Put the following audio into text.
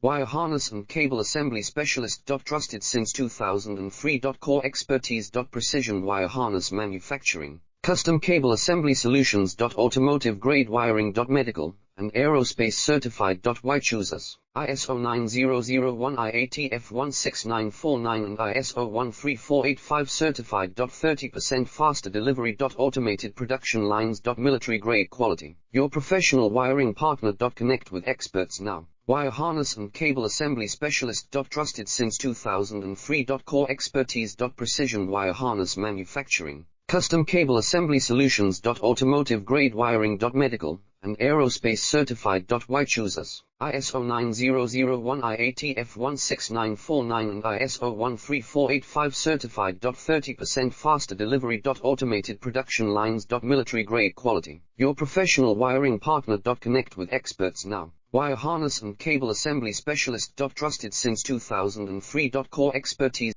Wire harness and cable assembly specialist. Trusted since 2003. Core expertise. Precision wire harness manufacturing, custom cable assembly solutions. Automotive grade wiring. Medical and aerospace certified. Why choose us? ISO 9001 IATF 16949 and ISO 13485 certified. 30% faster delivery. Automated production lines. Military grade quality. Your professional wiring partner. Connect with experts now. Wire harness and cable assembly specialist. Trusted since 2003. Core expertise. Precision wire harness manufacturing, custom cable assembly solutions. Automotive grade wiring. Medical and aerospace certified. Why choose us? ISO 9001 IATF 16949 and ISO 13485 certified. 30% faster delivery. Automated production lines. Military grade quality. Your professional wiring partner. Connect with experts now. Wire harness and cable assembly specialist. Trusted since 2003. Core expertise.